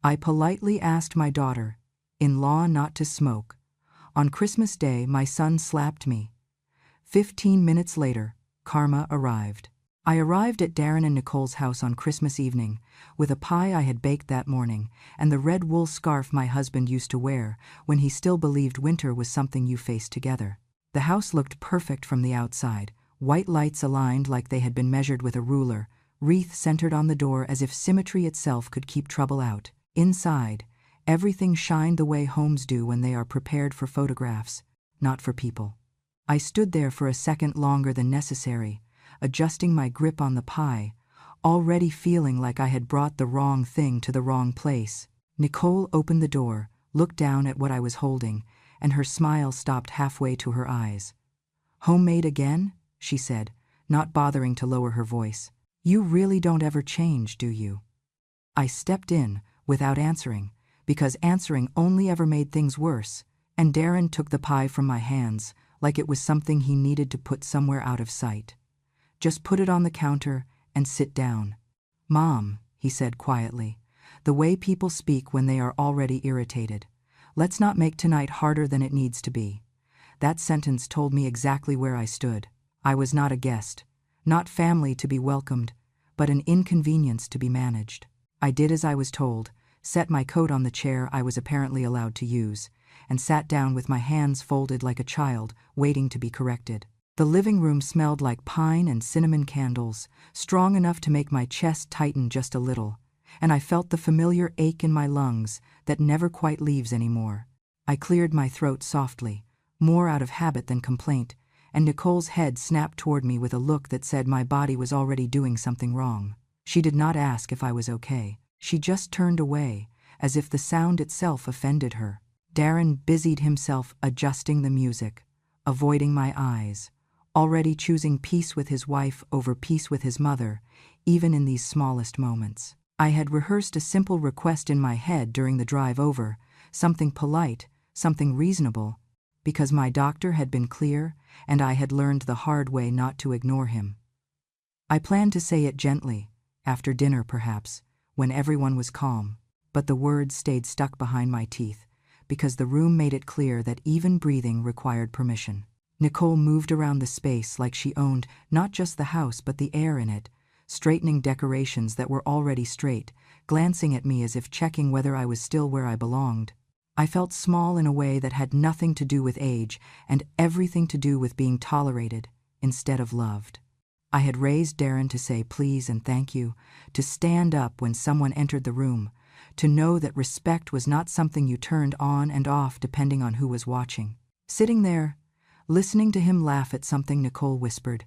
I politely asked my daughter-in-law not to smoke. On Christmas Day, my son slapped me. 15 minutes later, karma arrived. I arrived at Darren and Nicole's house on Christmas evening, with a pie I had baked that morning, and the red wool scarf my husband used to wear when he still believed winter was something you faced together. The house looked perfect from the outside, white lights aligned like they had been measured with a ruler, wreath centered on the door as if symmetry itself could keep trouble out. Inside, everything shined the way homes do when they are prepared for photographs, not for people. I stood there for a second longer than necessary, adjusting my grip on the pie, already feeling like I had brought the wrong thing to the wrong place. Nicole opened the door, looked down at what I was holding, and her smile stopped halfway to her eyes. "Homemade again?" she said, not bothering to lower her voice. "You really don't ever change, do you?" I stepped in, without answering, because answering only ever made things worse, and Darren took the pie from my hands like it was something he needed to put somewhere out of sight. "Just put it on the counter and sit down." "Mom," he said quietly, the way people speak when they are already irritated, "let's not make tonight harder than it needs to be." That sentence told me exactly where I stood. I was not a guest, not family to be welcomed, but an inconvenience to be managed. I did as I was told, set my coat on the chair I was apparently allowed to use, and sat down with my hands folded like a child, waiting to be corrected. The living room smelled like pine and cinnamon candles, strong enough to make my chest tighten just a little, and I felt the familiar ache in my lungs that never quite leaves anymore. I cleared my throat softly, more out of habit than complaint, and Nicole's head snapped toward me with a look that said my body was already doing something wrong. She did not ask if I was okay. She just turned away, as if the sound itself offended her. Darren busied himself adjusting the music, avoiding my eyes, already choosing peace with his wife over peace with his mother, even in these smallest moments. I had rehearsed a simple request in my head during the drive over, something polite, something reasonable, because my doctor had been clear and I had learned the hard way not to ignore him. I planned to say it gently, after dinner perhaps, when everyone was calm, but the words stayed stuck behind my teeth, because the room made it clear that even breathing required permission. Nicole moved around the space like she owned not just the house but the air in it, straightening decorations that were already straight, glancing at me as if checking whether I was still where I belonged. I felt small in a way that had nothing to do with age and everything to do with being tolerated instead of loved. I had raised Darren to say please and thank you, to stand up when someone entered the room, to know that respect was not something you turned on and off depending on who was watching. Sitting there, listening to him laugh at something Nicole whispered,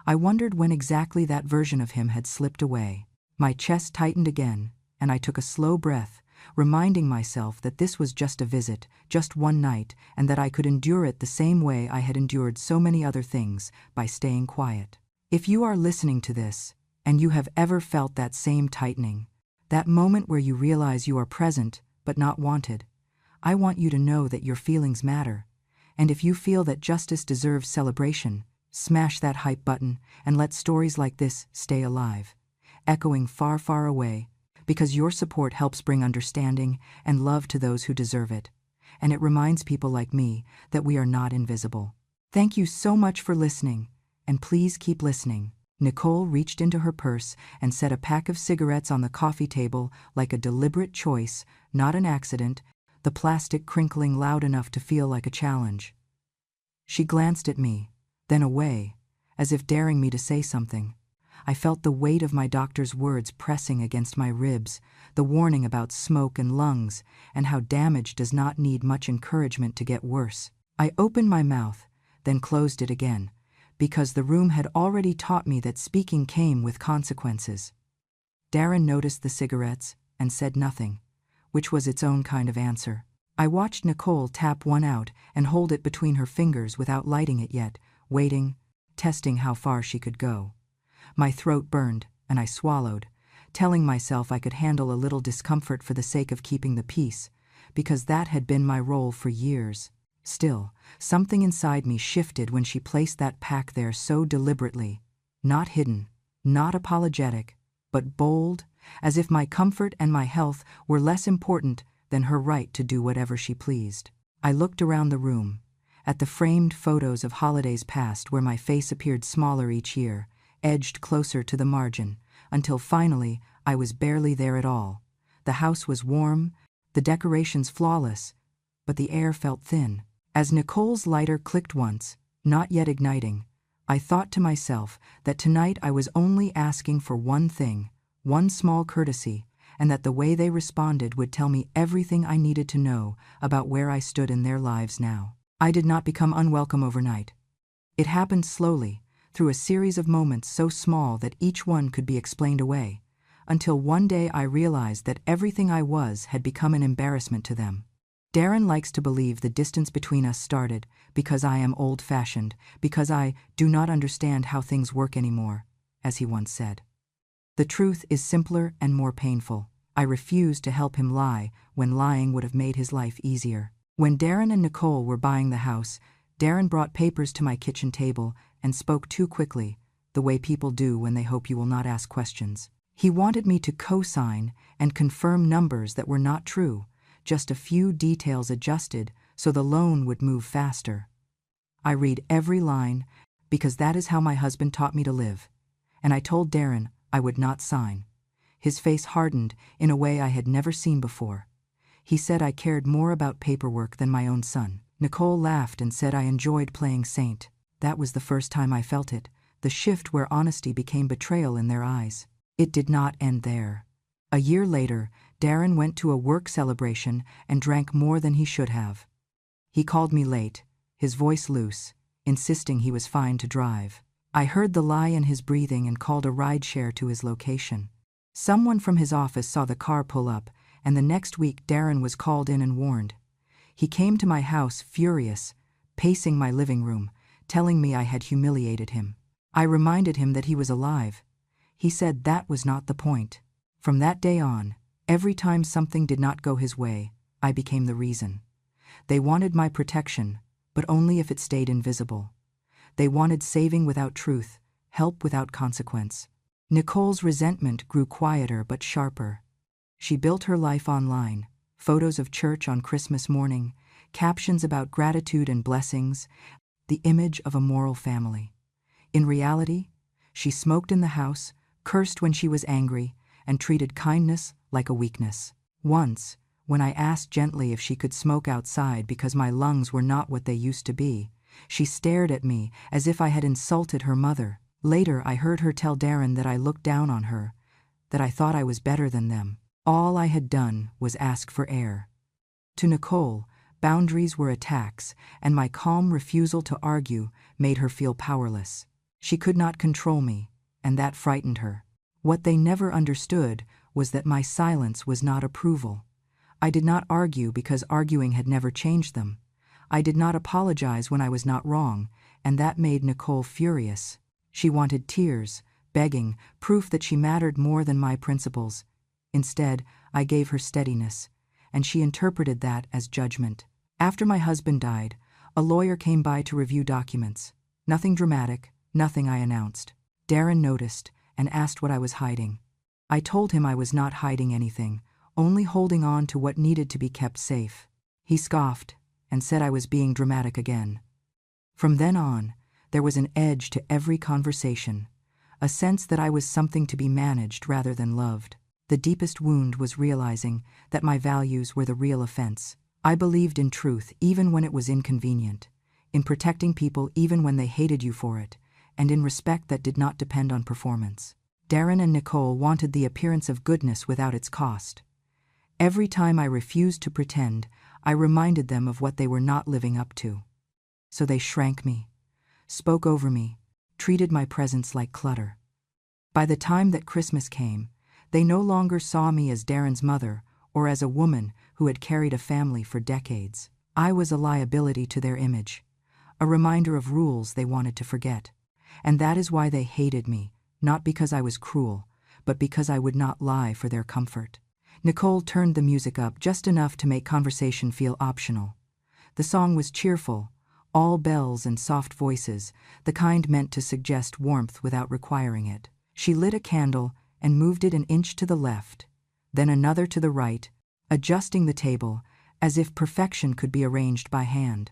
I wondered when exactly that version of him had slipped away. My chest tightened again, and I took a slow breath, reminding myself that this was just a visit, just one night, and that I could endure it the same way I had endured so many other things, by staying quiet. If you are listening to this, and you have ever felt that same tightening, that moment where you realize you are present but not wanted, I want you to know that your feelings matter, and if you feel that justice deserves celebration, smash that hype button and let stories like this stay alive, echoing far, far away, because your support helps bring understanding and love to those who deserve it, and it reminds people like me that we are not invisible. Thank you so much for listening, and please keep listening. Nicole reached into her purse and set a pack of cigarettes on the coffee table like a deliberate choice, not an accident, the plastic crinkling loud enough to feel like a challenge. She glanced at me, then away, as if daring me to say something. I felt the weight of my doctor's words pressing against my ribs, the warning about smoke and lungs, and how damage does not need much encouragement to get worse. I opened my mouth, then closed it again, because the room had already taught me that speaking came with consequences. Darren noticed the cigarettes and said nothing, which was its own kind of answer. I watched Nicole tap one out and hold it between her fingers without lighting it yet, waiting, testing how far she could go. My throat burned, and I swallowed, telling myself I could handle a little discomfort for the sake of keeping the peace, because that had been my role for years. Still, something inside me shifted when she placed that pack there so deliberately, not hidden, not apologetic, but bold, as if my comfort and my health were less important than her right to do whatever she pleased. I looked around the room, at the framed photos of holidays past where my face appeared smaller each year, edged closer to the margin, until finally I was barely there at all. The house was warm, the decorations flawless, but the air felt thin. As Nicole's lighter clicked once, not yet igniting, I thought to myself that tonight I was only asking for one thing, one small courtesy, and that the way they responded would tell me everything I needed to know about where I stood in their lives now. I did not become unwelcome overnight. It happened slowly, through a series of moments so small that each one could be explained away, until one day I realized that everything I was had become an embarrassment to them. Darren likes to believe the distance between us started because I am old-fashioned, because I do not understand how things work anymore, as he once said. The truth is simpler and more painful. I refused to help him lie when lying would have made his life easier. When Darren and Nicole were buying the house, Darren brought papers to my kitchen table and spoke too quickly, the way people do when they hope you will not ask questions. He wanted me to co-sign and confirm numbers that were not true, just a few details adjusted so the loan would move faster. I read every line because that is how my husband taught me to live, and I told Darren I would not sign. His face hardened in a way I had never seen before. He said I cared more about paperwork than my own son. Nicole laughed and said I enjoyed playing saint. That was the first time I felt it, the shift where honesty became betrayal in their eyes. It did not end there. A year later, Darren went to a work celebration and drank more than he should have. He called me late, his voice loose, insisting he was fine to drive. I heard the lie in his breathing and called a rideshare to his location. Someone from his office saw the car pull up, and the next week Darren was called in and warned. He came to my house furious, pacing my living room, telling me I had humiliated him. I reminded him that he was alive. He said that was not the point. From that day on, every time something did not go his way, I became the reason. They wanted my protection, but only if it stayed invisible. They wanted saving without truth, help without consequence. Nicole's resentment grew quieter but sharper. She built her life online, photos of church on Christmas morning, captions about gratitude and blessings, the image of a moral family. In reality, she smoked in the house, cursed when she was angry, and treated kindness like a weakness. Once, when I asked gently if she could smoke outside because my lungs were not what they used to be, she stared at me as if I had insulted her mother. Later, I heard her tell Darren that I looked down on her, that I thought I was better than them. All I had done was ask for air. To Nicole, boundaries were attacks, and my calm refusal to argue made her feel powerless. She could not control me, and that frightened her. What they never understood was that my silence was not approval. I did not argue because arguing had never changed them. I did not apologize when I was not wrong, and that made Nicole furious. She wanted tears, begging, proof that she mattered more than my principles. Instead, I gave her steadiness, and she interpreted that as judgment. After my husband died, a lawyer came by to review documents. Nothing dramatic, nothing I announced. Darren noticed and asked what I was hiding. I told him I was not hiding anything, only holding on to what needed to be kept safe. He scoffed and said I was being dramatic again. From then on, there was an edge to every conversation, a sense that I was something to be managed rather than loved. The deepest wound was realizing that my values were the real offense. I believed in truth even when it was inconvenient, in protecting people even when they hated you for it, and in respect that did not depend on performance. Darren and Nicole wanted the appearance of goodness without its cost. Every time I refused to pretend, I reminded them of what they were not living up to. So they shrank me, spoke over me, treated my presence like clutter. By the time that Christmas came, they no longer saw me as Darren's mother or as a woman who had carried a family for decades. I was a liability to their image, a reminder of rules they wanted to forget. And that is why they hated me, not because I was cruel, but because I would not lie for their comfort. Nicole turned the music up just enough to make conversation feel optional. The song was cheerful, all bells and soft voices, the kind meant to suggest warmth without requiring it. She lit a candle and moved it an inch to the left, then another to the right, adjusting the table as if perfection could be arranged by hand.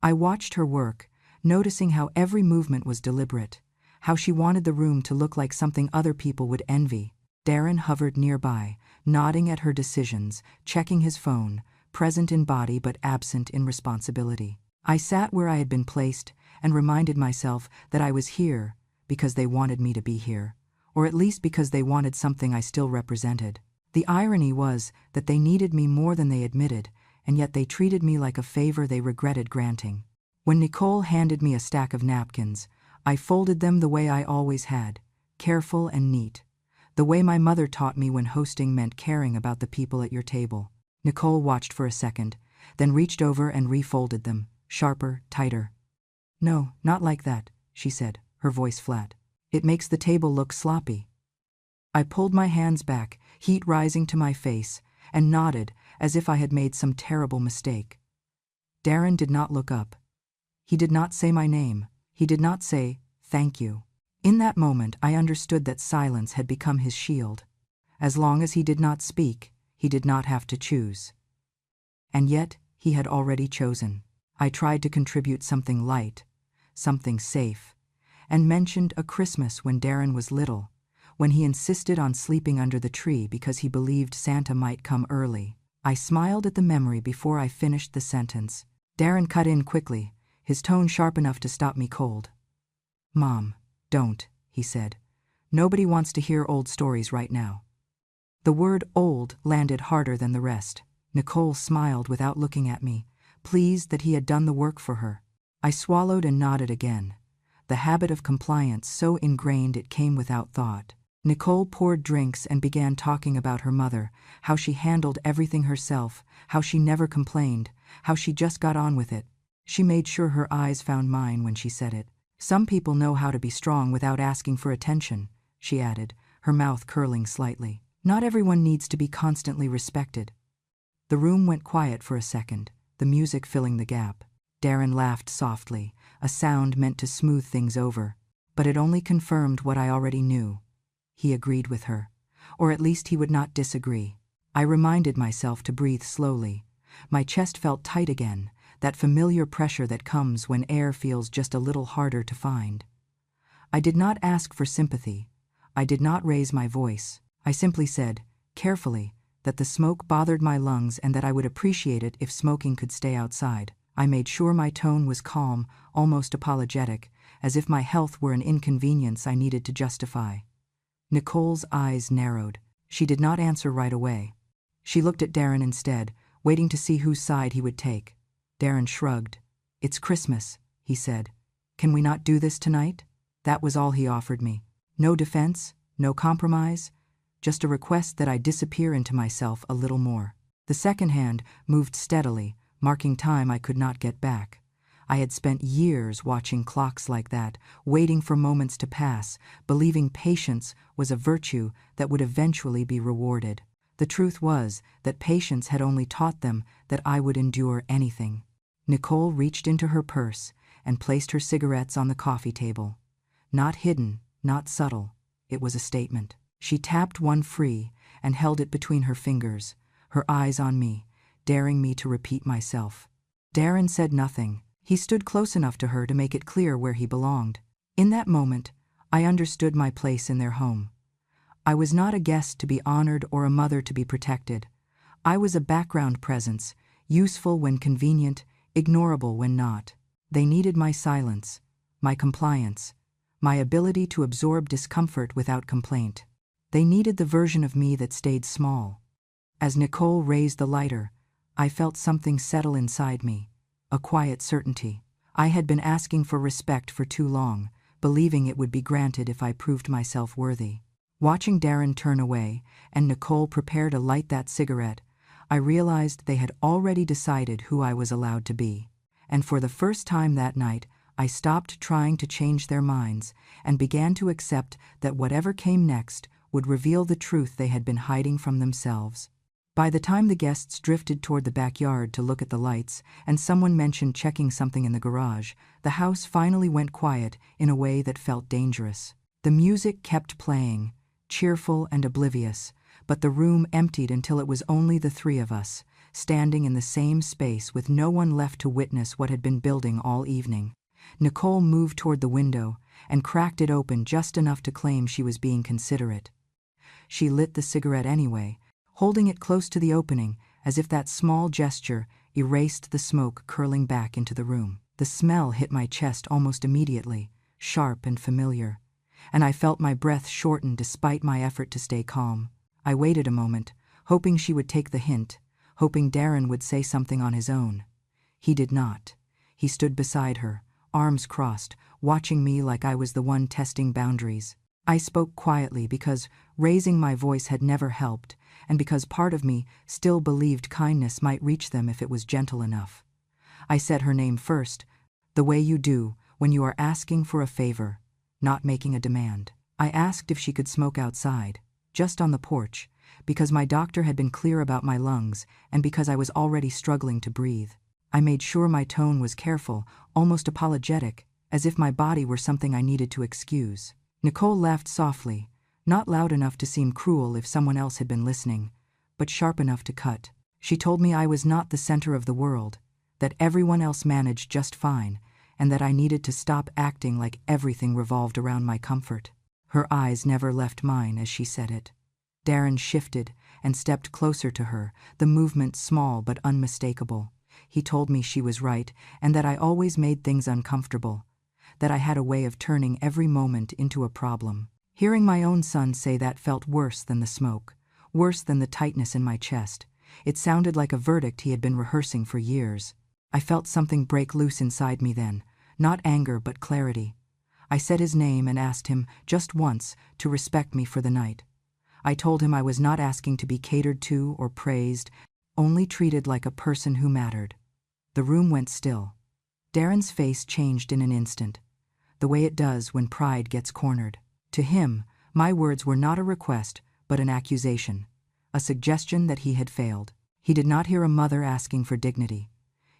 I watched her work, noticing how every movement was deliberate, how she wanted the room to look like something other people would envy. Darren hovered nearby, nodding at her decisions, checking his phone, present in body but absent in responsibility. I sat where I had been placed and reminded myself that I was here because they wanted me to be here, or at least because they wanted something I still represented. The irony was that they needed me more than they admitted, and yet they treated me like a favor they regretted granting. When Nicole handed me a stack of napkins, I folded them the way I always had, careful and neat, the way my mother taught me when hosting meant caring about the people at your table. Nicole watched for a second, then reached over and refolded them, sharper, tighter. "No, not like that," she said, her voice flat. "It makes the table look sloppy." I pulled my hands back, heat rising to my face, and nodded as if I had made some terrible mistake. Darren did not look up. He did not say my name. He did not say, "Thank you." In that moment, I understood that silence had become his shield. As long as he did not speak, he did not have to choose. And yet, he had already chosen. I tried to contribute something light, something safe, and mentioned a Christmas when Darren was little, when he insisted on sleeping under the tree because he believed Santa might come early. I smiled at the memory before I finished the sentence. Darren cut in quickly, his tone sharp enough to stop me cold. "Mom, don't," he said. "Nobody wants to hear old stories right now." The word old landed harder than the rest. Nicole smiled without looking at me, pleased that he had done the work for her. I swallowed and nodded again, the habit of compliance so ingrained it came without thought. Nicole poured drinks and began talking about her mother, how she handled everything herself, how she never complained, how she just got on with it. She made sure her eyes found mine when she said it. "Some people know how to be strong without asking for attention," she added, her mouth curling slightly. "Not everyone needs to be constantly respected." The room went quiet for a second, the music filling the gap. Darren laughed softly, a sound meant to smooth things over, but it only confirmed what I already knew. He agreed with her, or at least he would not disagree. I reminded myself to breathe slowly. My chest felt tight again, that familiar pressure that comes when air feels just a little harder to find. I did not ask for sympathy. I did not raise my voice. I simply said, carefully, that the smoke bothered my lungs and that I would appreciate it if smoking could stay outside. I made sure my tone was calm, almost apologetic, as if my health were an inconvenience I needed to justify. Nicole's eyes narrowed. She did not answer right away. She looked at Darren instead, waiting to see whose side he would take. Darren shrugged. "It's Christmas," he said. "Can we not do this tonight?" That was all he offered me. No defense, no compromise, just a request that I disappear into myself a little more. The second hand moved steadily, marking time I could not get back. I had spent years watching clocks like that, waiting for moments to pass, believing patience was a virtue that would eventually be rewarded. The truth was that patience had only taught them that I would endure anything. Nicole reached into her purse and placed her cigarettes on the coffee table. Not hidden, not subtle. It was a statement. She tapped one free and held it between her fingers, her eyes on me, daring me to repeat myself. Darren said nothing. He stood close enough to her to make it clear where he belonged. In that moment, I understood my place in their home. I was not a guest to be honored or a mother to be protected. I was a background presence, useful when convenient, ignorable when not. They needed my silence, my compliance, my ability to absorb discomfort without complaint. They needed the version of me that stayed small. As Nicole raised the lighter, I felt something settle inside me, a quiet certainty. I had been asking for respect for too long, believing it would be granted if I proved myself worthy. Watching Darren turn away and Nicole prepare to light that cigarette, I realized they had already decided who I was allowed to be. And for the first time that night, I stopped trying to change their minds and began to accept that whatever came next would reveal the truth they had been hiding from themselves. By the time the guests drifted toward the backyard to look at the lights, and someone mentioned checking something in the garage, the house finally went quiet in a way that felt dangerous. The music kept playing, cheerful and oblivious, but the room emptied until it was only the three of us, standing in the same space with no one left to witness what had been building all evening. Nicole moved toward the window and cracked it open just enough to claim she was being considerate. She lit the cigarette anyway, holding it close to the opening, as if that small gesture erased the smoke curling back into the room. The smell hit my chest almost immediately, sharp and familiar, and I felt my breath shorten despite my effort to stay calm. I waited a moment, hoping she would take the hint, hoping Darren would say something on his own. He did not. He stood beside her, arms crossed, watching me like I was the one testing boundaries. I spoke quietly because raising my voice had never helped, and because part of me still believed kindness might reach them if it was gentle enough. I said her name first, the way you do when you are asking for a favor, not making a demand. I asked if she could smoke outside, just on the porch, because my doctor had been clear about my lungs and because I was already struggling to breathe. I made sure my tone was careful, almost apologetic, as if my body were something I needed to excuse. Nicole laughed softly, not loud enough to seem cruel if someone else had been listening, but sharp enough to cut. She told me I was not the center of the world, that everyone else managed just fine, and that I needed to stop acting like everything revolved around my comfort. Her eyes never left mine as she said it. Darren shifted and stepped closer to her, the movement small but unmistakable. He told me she was right and that I always made things uncomfortable, that I had a way of turning every moment into a problem. Hearing my own son say that felt worse than the smoke, worse than the tightness in my chest. It sounded like a verdict he had been rehearsing for years. I felt something break loose inside me then, not anger but clarity. I said his name and asked him, just once, to respect me for the night. I told him I was not asking to be catered to or praised, only treated like a person who mattered. The room went still. Darren's face changed in an instant, the way it does when pride gets cornered. To him, my words were not a request, but an accusation, a suggestion that he had failed. He did not hear a mother asking for dignity.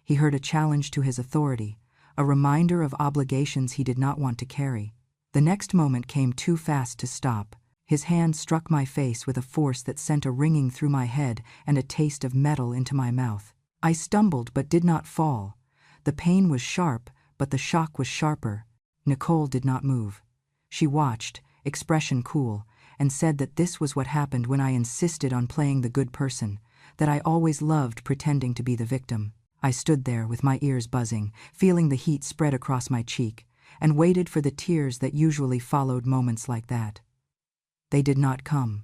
He heard a challenge to his authority, a reminder of obligations he did not want to carry. The next moment came too fast to stop. His hand struck my face with a force that sent a ringing through my head and a taste of metal into my mouth. I stumbled but did not fall. The pain was sharp, but the shock was sharper. Nicole did not move. She watched, expression cool, and said that this was what happened when I insisted on playing the good person, that I always loved pretending to be the victim. I stood there with my ears buzzing, feeling the heat spread across my cheek, and waited for the tears that usually followed moments like that. They did not come.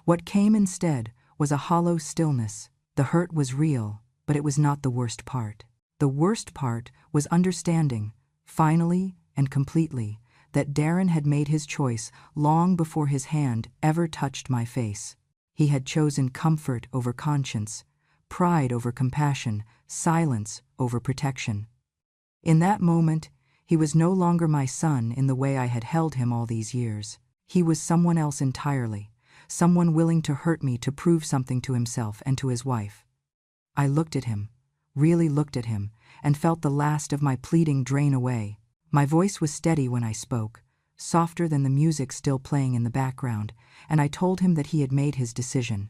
What came instead was a hollow stillness. The hurt was real, but it was not the worst part. The worst part was understanding, finally and completely, that Darren had made his choice long before his hand ever touched my face. He had chosen comfort over conscience, pride over compassion, silence over protection. In that moment, he was no longer my son in the way I had held him all these years. He was someone else entirely, someone willing to hurt me to prove something to himself and to his wife. I looked at him, really looked at him, and felt the last of my pleading drain away. My voice was steady when I spoke, softer than the music still playing in the background, and I told him that he had made his decision.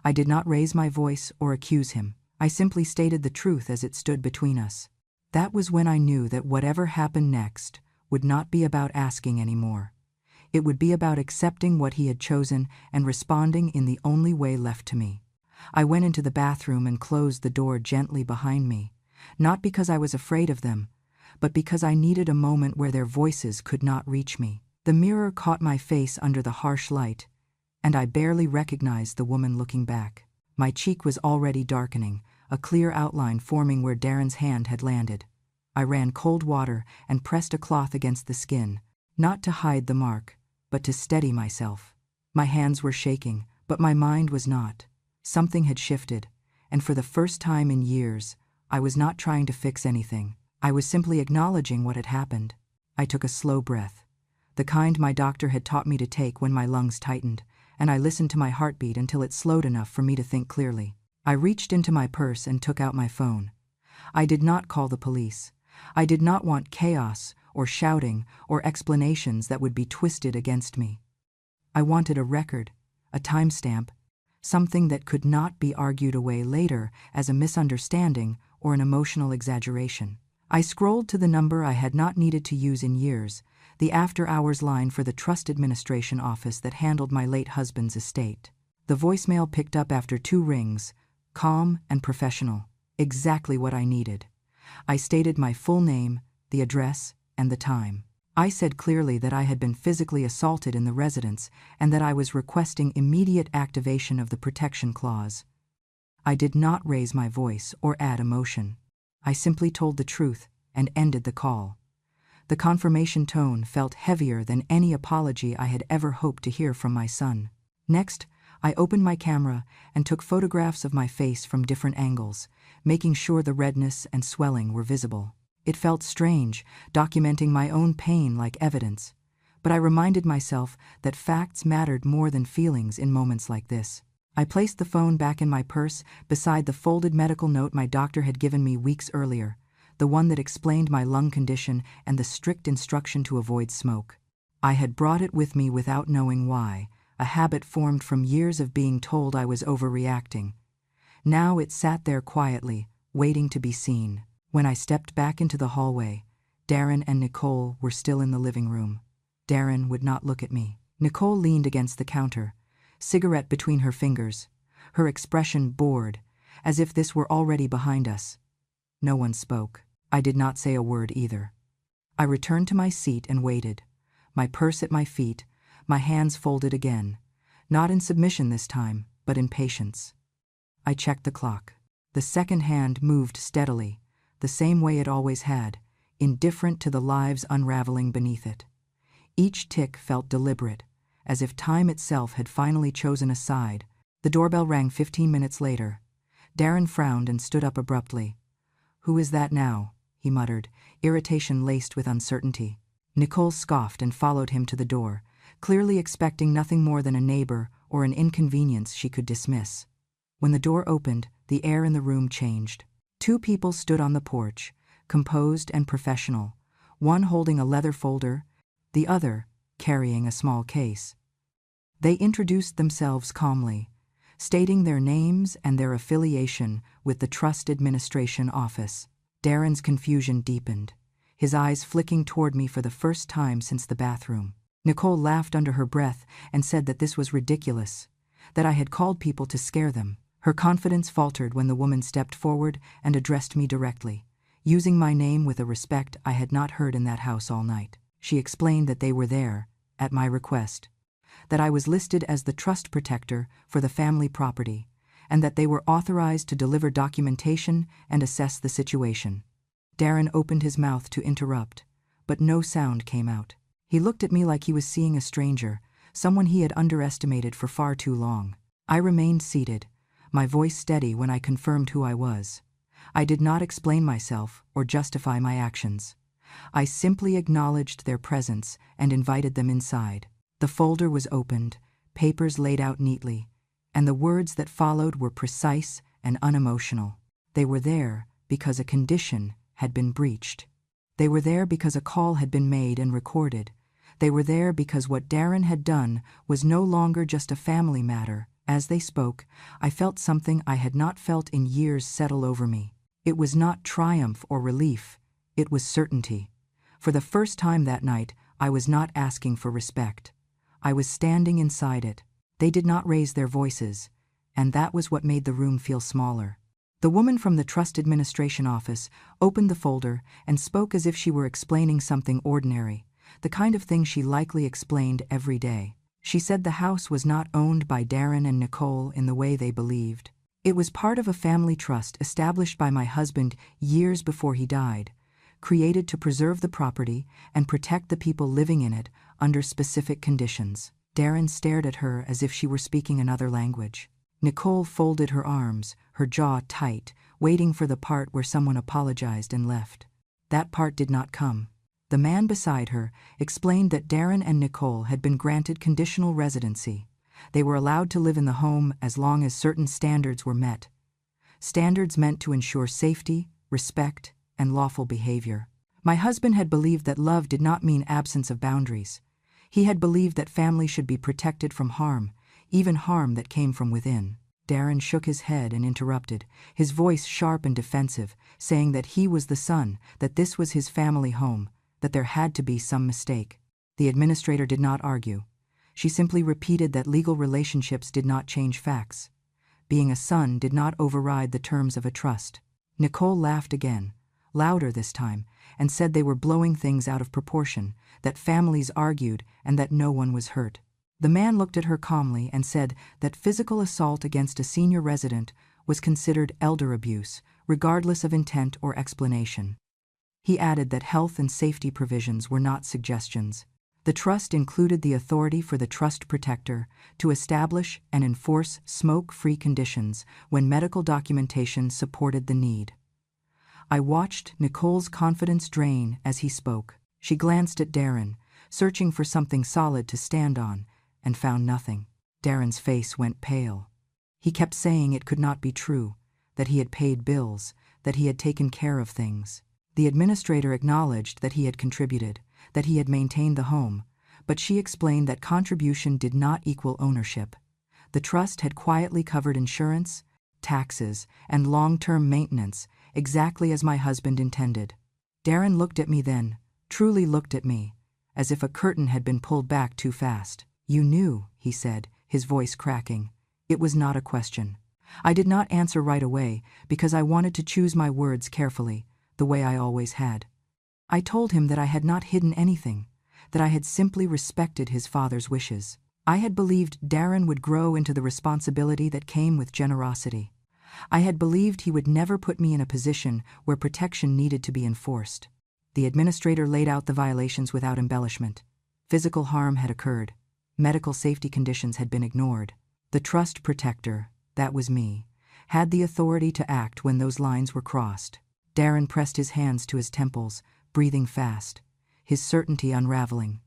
I did not raise my voice or accuse him. I simply stated the truth as it stood between us. That was when I knew that whatever happened next would not be about asking anymore. It would be about accepting what he had chosen and responding in the only way left to me. I went into the bathroom and closed the door gently behind me, not because I was afraid of them, but because I needed a moment where their voices could not reach me. The mirror caught my face under the harsh light, and I barely recognized the woman looking back. My cheek was already darkening, a clear outline forming where Darren's hand had landed. I ran cold water and pressed a cloth against the skin, not to hide the mark, but to steady myself. My hands were shaking, but my mind was not. Something had shifted, and for the first time in years, I was not trying to fix anything. I was simply acknowledging what had happened. I took a slow breath, the kind my doctor had taught me to take when my lungs tightened, and I listened to my heartbeat until it slowed enough for me to think clearly. I reached into my purse and took out my phone. I did not call the police. I did not want chaos or shouting or explanations that would be twisted against me. I wanted a record, a timestamp, something that could not be argued away later as a misunderstanding or an emotional exaggeration. I scrolled to the number I had not needed to use in years, the after-hours line for the trust administration office that handled my late husband's estate. The voicemail picked up after 2 rings, calm and professional, exactly what I needed. I stated my full name, the address, and the time. I said clearly that I had been physically assaulted in the residence and that I was requesting immediate activation of the protection clause. I did not raise my voice or add emotion. I simply told the truth and ended the call. The confirmation tone felt heavier than any apology I had ever hoped to hear from my son. Next, I opened my camera and took photographs of my face from different angles, making sure the redness and swelling were visible. It felt strange, documenting my own pain like evidence, but I reminded myself that facts mattered more than feelings in moments like this. I placed the phone back in my purse beside the folded medical note my doctor had given me weeks earlier, the one that explained my lung condition and the strict instruction to avoid smoke. I had brought it with me without knowing why, a habit formed from years of being told I was overreacting. Now it sat there quietly, waiting to be seen. When I stepped back into the hallway, Darren and Nicole were still in the living room. Darren would not look at me. Nicole leaned against the counter, cigarette between her fingers, her expression bored, as if this were already behind us. No one spoke. I did not say a word either. I returned to my seat and waited, my purse at my feet, my hands folded again, not in submission this time, but in patience. I checked the clock. The second hand moved steadily, the same way it always had, indifferent to the lives unraveling beneath it. Each tick felt deliberate, as if time itself had finally chosen a side. The doorbell rang 15 minutes later. Darren frowned and stood up abruptly. "Who is that now?" he muttered, irritation laced with uncertainty. Nicole scoffed and followed him to the door, clearly expecting nothing more than a neighbor or an inconvenience she could dismiss. When the door opened, the air in the room changed. 2 people stood on the porch, composed and professional, one holding a leather folder, the other carrying a small case. They introduced themselves calmly, stating their names and their affiliation with the Trust Administration Office. Darren's confusion deepened, his eyes flicking toward me for the first time since the bathroom. Nicole laughed under her breath and said that this was ridiculous, that I had called people to scare them. Her confidence faltered when the woman stepped forward and addressed me directly, using my name with a respect I had not heard in that house all night. She explained that they were there, at my request, that I was listed as the trust protector for the family property, and that they were authorized to deliver documentation and assess the situation. Darren opened his mouth to interrupt, but no sound came out. He looked at me like he was seeing a stranger, someone he had underestimated for far too long. I remained seated, my voice steady when I confirmed who I was. I did not explain myself or justify my actions. I simply acknowledged their presence and invited them inside. The folder was opened, papers laid out neatly, and the words that followed were precise and unemotional. They were there because a condition had been breached. They were there because a call had been made and recorded. They were there because what Darren had done was no longer just a family matter. As they spoke, I felt something I had not felt in years settle over me. It was not triumph or relief, it was certainty. For the first time that night, I was not asking for respect. I was standing inside it. They did not raise their voices, and that was what made the room feel smaller. The woman from the Trust Administration Office opened the folder and spoke as if she were explaining something ordinary, the kind of thing she likely explained every day. She said the house was not owned by Darren and Nicole in the way they believed. It was part of a family trust established by my husband years before he died, created to preserve the property and protect the people living in it under specific conditions. Darren stared at her as if she were speaking another language. Nicole folded her arms, her jaw tight, waiting for the part where someone apologized and left. That part did not come. The man beside her explained that Darren and Nicole had been granted conditional residency. They were allowed to live in the home as long as certain standards were met. Standards meant to ensure safety, respect, and lawful behavior. My husband had believed that love did not mean absence of boundaries. He had believed that family should be protected from harm, even harm that came from within. Darren shook his head and interrupted, his voice sharp and defensive, saying that he was the son, that this was his family home, that there had to be some mistake. The administrator did not argue. She simply repeated that legal relationships did not change facts. Being a son did not override the terms of a trust. Nicole laughed again, louder this time, and said they were blowing things out of proportion, that families argued and that no one was hurt. The man looked at her calmly and said that physical assault against a senior resident was considered elder abuse, regardless of intent or explanation. He added that health and safety provisions were not suggestions. The trust included the authority for the trust protector to establish and enforce smoke-free conditions when medical documentation supported the need. I watched Nicole's confidence drain as he spoke. She glanced at Darren, searching for something solid to stand on, and found nothing. Darren's face went pale. He kept saying it could not be true, that he had paid bills, that he had taken care of things. The administrator acknowledged that he had contributed, that he had maintained the home, but she explained that contribution did not equal ownership. The trust had quietly covered insurance, taxes, and long-term maintenance, exactly as my husband intended. Darren looked at me then, truly looked at me, as if a curtain had been pulled back too fast. "You knew," he said, his voice cracking. It was not a question. I did not answer right away because I wanted to choose my words carefully, the way I always had. I told him that I had not hidden anything, that I had simply respected his father's wishes. I had believed Darren would grow into the responsibility that came with generosity. I had believed he would never put me in a position where protection needed to be enforced. The administrator laid out the violations without embellishment. Physical harm had occurred. Medical safety conditions had been ignored. The trust protector, that was me, had the authority to act when those lines were crossed. Darren pressed his hands to his temples, breathing fast, his certainty unraveling.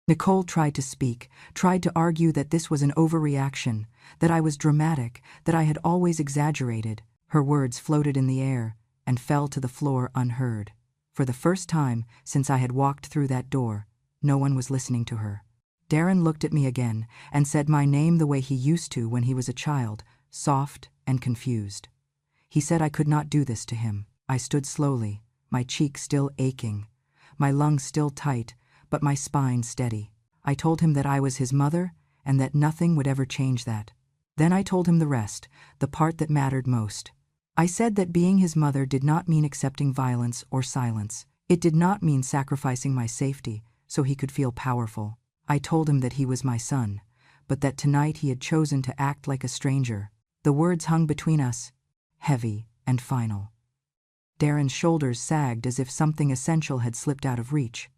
Nicole tried to speak, tried to argue that this was an overreaction, that I was dramatic, that I had always exaggerated. Her words floated in the air and fell to the floor unheard. For the first time since I had walked through that door, no one was listening to her. Darren looked at me again and said my name the way he used to when he was a child, soft and confused. He said I could not do this to him. I stood slowly, my cheek still aching, my lungs still tight, but my spine steady. I told him that I was his mother and that nothing would ever change that. Then I told him the rest, the part that mattered most. I said that being his mother did not mean accepting violence or silence. It did not mean sacrificing my safety so he could feel powerful. I told him that he was my son, but that tonight he had chosen to act like a stranger. The words hung between us, heavy and final. Darren's shoulders sagged as if something essential had slipped out of reach.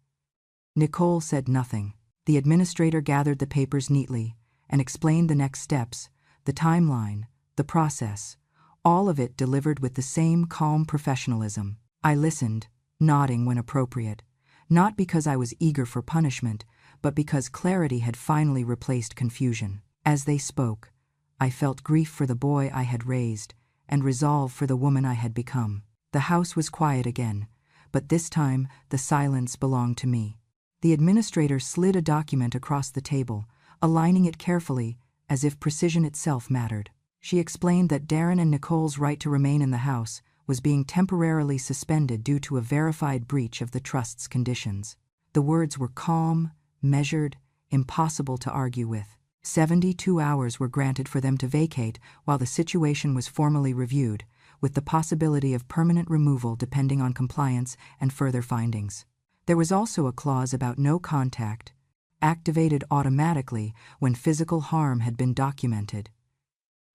Nicole said nothing. The administrator gathered the papers neatly and explained the next steps, the timeline, the process, all of it delivered with the same calm professionalism. I listened, nodding when appropriate, not because I was eager for punishment, but because clarity had finally replaced confusion. As they spoke, I felt grief for the boy I had raised and resolve for the woman I had become. The house was quiet again, but this time the silence belonged to me. The administrator slid a document across the table, aligning it carefully, as if precision itself mattered. She explained that Darren and Nicole's right to remain in the house was being temporarily suspended due to a verified breach of the trust's conditions. The words were calm, measured, impossible to argue with. 72 hours were granted for them to vacate while the situation was formally reviewed, with the possibility of permanent removal depending on compliance and further findings. There was also a clause about no contact, activated automatically when physical harm had been documented.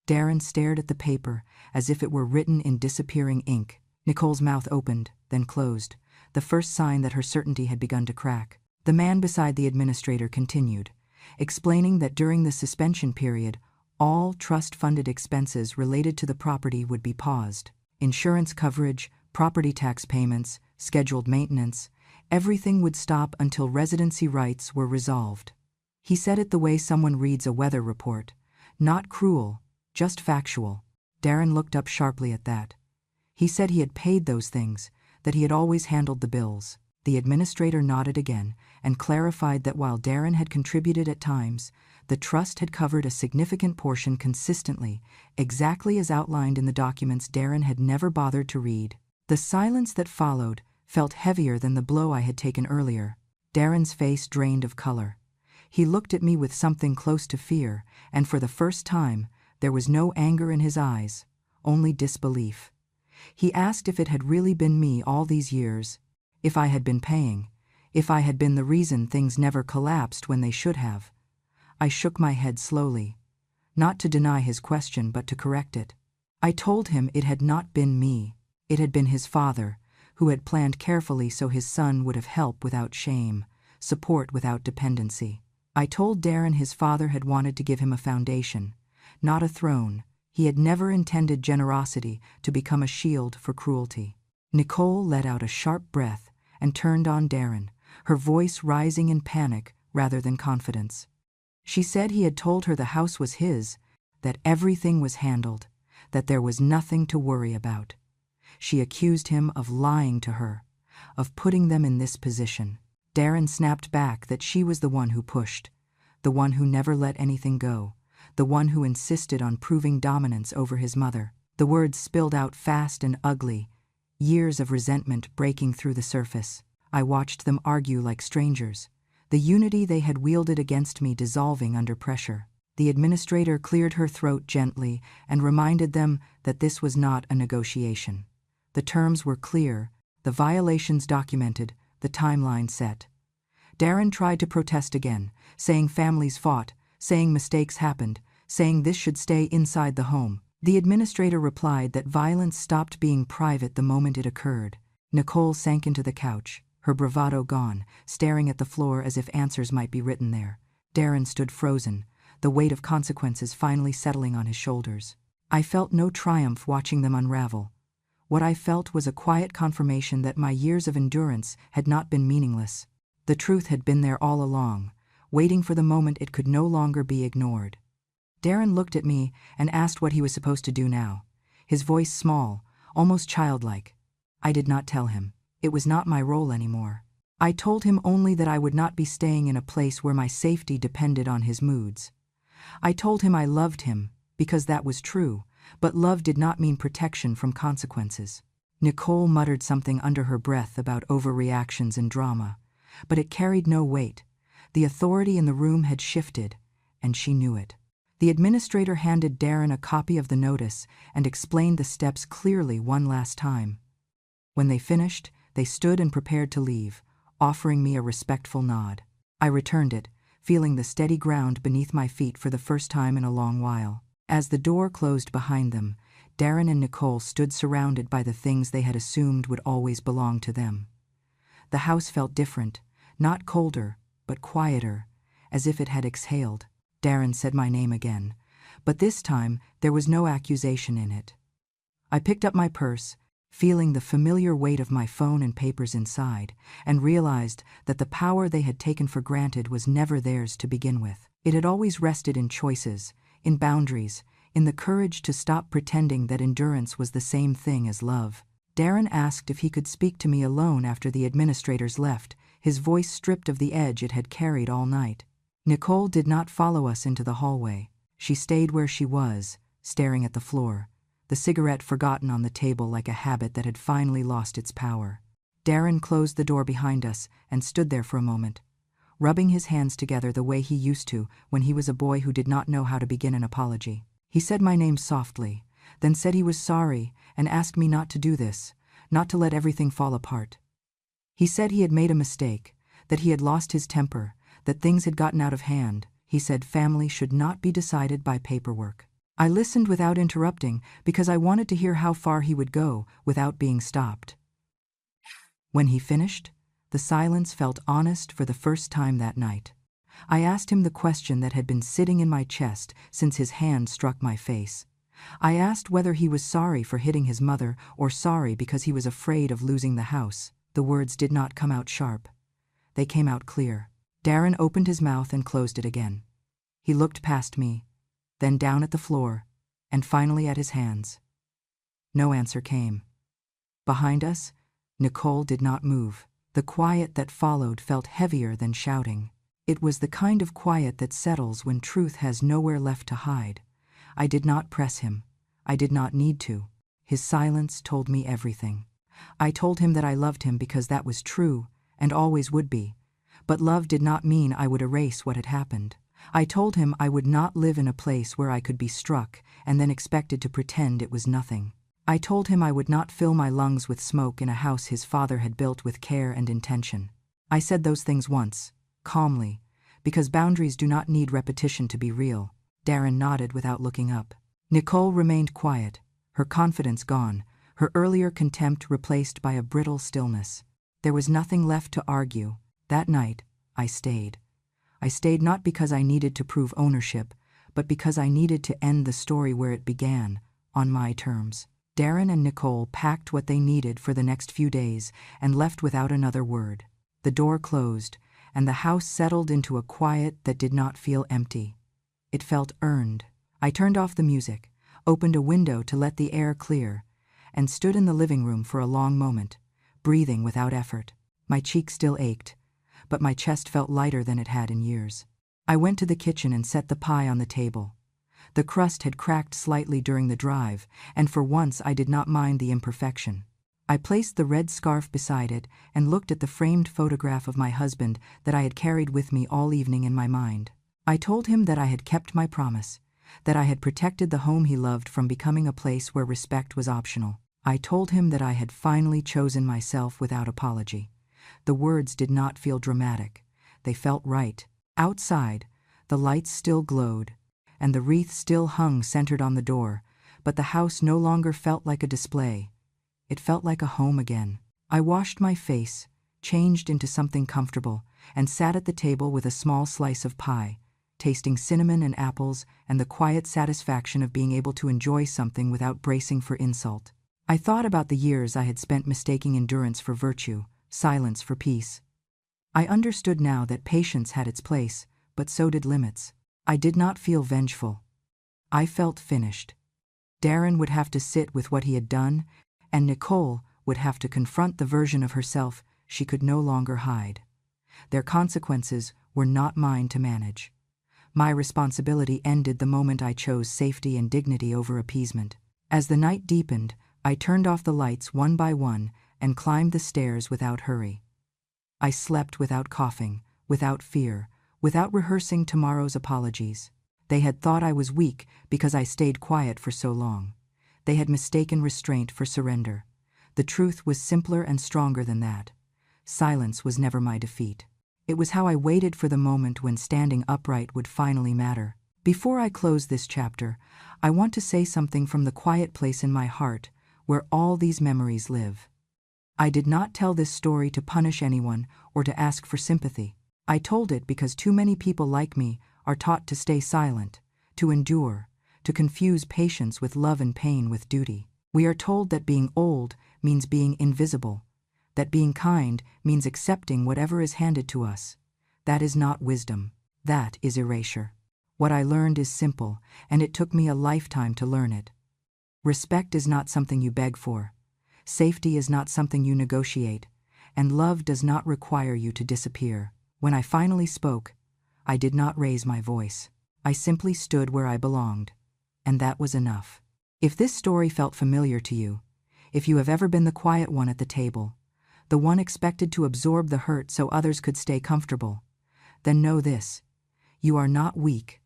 Darren stared at the paper as if it were written in disappearing ink. Nicole's mouth opened, then closed, the first sign that her certainty had begun to crack. The man beside the administrator continued, explaining that during the suspension period, all trust-funded expenses related to the property would be paused. Insurance coverage, property tax payments, scheduled maintenance, everything would stop until residency rights were resolved. He said it the way someone reads a weather report, not cruel, just factual. Darren looked up sharply at that. He said he had paid those things, that he had always handled the bills. The administrator nodded again and clarified that while Darren had contributed at times, the trust had covered a significant portion consistently, exactly as outlined in the documents Darren had never bothered to read. The silence that followed felt heavier than the blow I had taken earlier. Darren's face drained of color. He looked at me with something close to fear, and for the first time, there was no anger in his eyes, only disbelief. He asked if it had really been me all these years, if I had been paying, if I had been the reason things never collapsed when they should have. I shook my head slowly, not to deny his question but to correct it. I told him it had not been me. It had been his father, who had planned carefully so his son would have help without shame, support without dependency. I told Darren his father had wanted to give him a foundation, not a throne. He had never intended generosity to become a shield for cruelty. Nicole let out a sharp breath and turned on Darren, her voice rising in panic rather than confidence. She said he had told her the house was his, that everything was handled, that there was nothing to worry about. She accused him of lying to her, of putting them in this position. Darren snapped back that she was the one who pushed, the one who never let anything go, the one who insisted on proving dominance over his mother. The words spilled out fast and ugly, years of resentment breaking through the surface. I watched them argue like strangers, the unity they had wielded against me dissolving under pressure. The administrator cleared her throat gently and reminded them that this was not a negotiation. The terms were clear, the violations documented, the timeline set. Darren tried to protest again, saying families fought, saying mistakes happened, saying this should stay inside the home. The administrator replied that violence stopped being private the moment it occurred. Nicole sank into the couch, her bravado gone, staring at the floor as if answers might be written there. Darren stood frozen, the weight of consequences finally settling on his shoulders. I felt no triumph watching them unravel. What I felt was a quiet confirmation that my years of endurance had not been meaningless. The truth had been there all along, waiting for the moment it could no longer be ignored. Darren looked at me and asked what he was supposed to do now, his voice small, almost childlike. I did not tell him. It was not my role anymore. I told him only that I would not be staying in a place where my safety depended on his moods. I told him I loved him, because that was true, but love did not mean protection from consequences. Nicole muttered something under her breath about overreactions and drama, but it carried no weight. The authority in the room had shifted, and she knew it. The administrator handed Darren a copy of the notice and explained the steps clearly one last time. When they finished, they stood and prepared to leave, offering me a respectful nod. I returned it, feeling the steady ground beneath my feet for the first time in a long while. As the door closed behind them, Darren and Nicole stood surrounded by the things they had assumed would always belong to them. The house felt different, not colder, but quieter, as if it had exhaled. Darren said my name again, but this time there was no accusation in it. I picked up my purse, feeling the familiar weight of my phone and papers inside, and realized that the power they had taken for granted was never theirs to begin with. It had always rested in choices, in boundaries, in the courage to stop pretending that endurance was the same thing as love. Darren asked if he could speak to me alone after the administrators left, his voice stripped of the edge it had carried all night. Nicole did not follow us into the hallway. She stayed where she was, staring at the floor, the cigarette forgotten on the table like a habit that had finally lost its power. Darren closed the door behind us and stood there for a moment, rubbing his hands together the way he used to when he was a boy who did not know how to begin an apology. He said my name softly, then said he was sorry and asked me not to do this, not to let everything fall apart. He said he had made a mistake, that he had lost his temper, that things had gotten out of hand. He said family should not be decided by paperwork. I listened without interrupting because I wanted to hear how far he would go without being stopped. When he finished, the silence felt honest for the first time that night. I asked him the question that had been sitting in my chest since his hand struck my face. I asked whether he was sorry for hitting his mother or sorry because he was afraid of losing the house. The words did not come out sharp. They came out clear. Darren opened his mouth and closed it again. He looked past me, then down at the floor, and finally at his hands. No answer came. Behind us, Nicole did not move. The quiet that followed felt heavier than shouting. It was the kind of quiet that settles when truth has nowhere left to hide. I did not press him. I did not need to. His silence told me everything. I told him that I loved him because that was true, and always would be. But love did not mean I would erase what had happened. I told him I would not live in a place where I could be struck and then expected to pretend it was nothing. I told him I would not fill my lungs with smoke in a house his father had built with care and intention. I said those things once, calmly, because boundaries do not need repetition to be real. Darren nodded without looking up. Nicole remained quiet, her confidence gone, her earlier contempt replaced by a brittle stillness. There was nothing left to argue. That night, I stayed. I stayed not because I needed to prove ownership, but because I needed to end the story where it began, on my terms. Darren and Nicole packed what they needed for the next few days and left without another word. The door closed, and the house settled into a quiet that did not feel empty. It felt earned. I turned off the music, opened a window to let the air clear, and stood in the living room for a long moment, breathing without effort. My cheek still ached, but my chest felt lighter than it had in years. I went to the kitchen and set the pie on the table. The crust had cracked slightly during the drive, and for once I did not mind the imperfection. I placed the red scarf beside it and looked at the framed photograph of my husband that I had carried with me all evening in my mind. I told him that I had kept my promise, that I had protected the home he loved from becoming a place where respect was optional. I told him that I had finally chosen myself without apology. The words did not feel dramatic. They felt right. Outside, the lights still glowed, and the wreath still hung centered on the door, but the house no longer felt like a display. It felt like a home again. I washed my face, changed into something comfortable, and sat at the table with a small slice of pie, tasting cinnamon and apples and the quiet satisfaction of being able to enjoy something without bracing for insult. I thought about the years I had spent mistaking endurance for virtue, silence for peace. I understood now that patience had its place, but so did limits. I did not feel vengeful. I felt finished. Darren would have to sit with what he had done, and Nicole would have to confront the version of herself she could no longer hide. Their consequences were not mine to manage. My responsibility ended the moment I chose safety and dignity over appeasement. As the night deepened, I turned off the lights one by one and climbed the stairs without hurry. I slept without coughing, without fear, without rehearsing tomorrow's apologies. They had thought I was weak because I stayed quiet for so long. They had mistaken restraint for surrender. The truth was simpler and stronger than that. Silence was never my defeat. It was how I waited for the moment when standing upright would finally matter. Before I close this chapter, I want to say something from the quiet place in my heart where all these memories live. I did not tell this story to punish anyone or to ask for sympathy. I told it because too many people like me are taught to stay silent, to endure, to confuse patience with love and pain with duty. We are told that being old means being invisible, that being kind means accepting whatever is handed to us. That is not wisdom. That is erasure. What I learned is simple, and it took me a lifetime to learn it. Respect is not something you beg for. Safety is not something you negotiate, and love does not require you to disappear. When I finally spoke, I did not raise my voice. I simply stood where I belonged, and that was enough. If this story felt familiar to you, if you have ever been the quiet one at the table, the one expected to absorb the hurt so others could stay comfortable, then know this: you are not weak,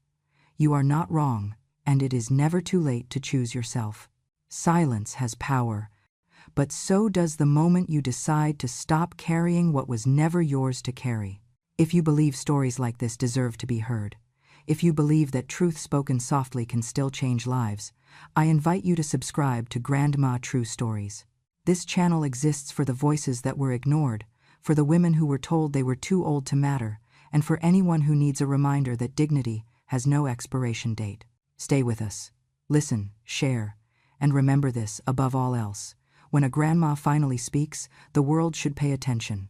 you are not wrong, and it is never too late to choose yourself. Silence has power, but so does the moment you decide to stop carrying what was never yours to carry. If you believe stories like this deserve to be heard, if you believe that truth spoken softly can still change lives, I invite you to subscribe to Grandma True Stories. This channel exists for the voices that were ignored, for the women who were told they were too old to matter, and for anyone who needs a reminder that dignity has no expiration date. Stay with us. Listen, share, and remember this above all else: when a grandma finally speaks, the world should pay attention.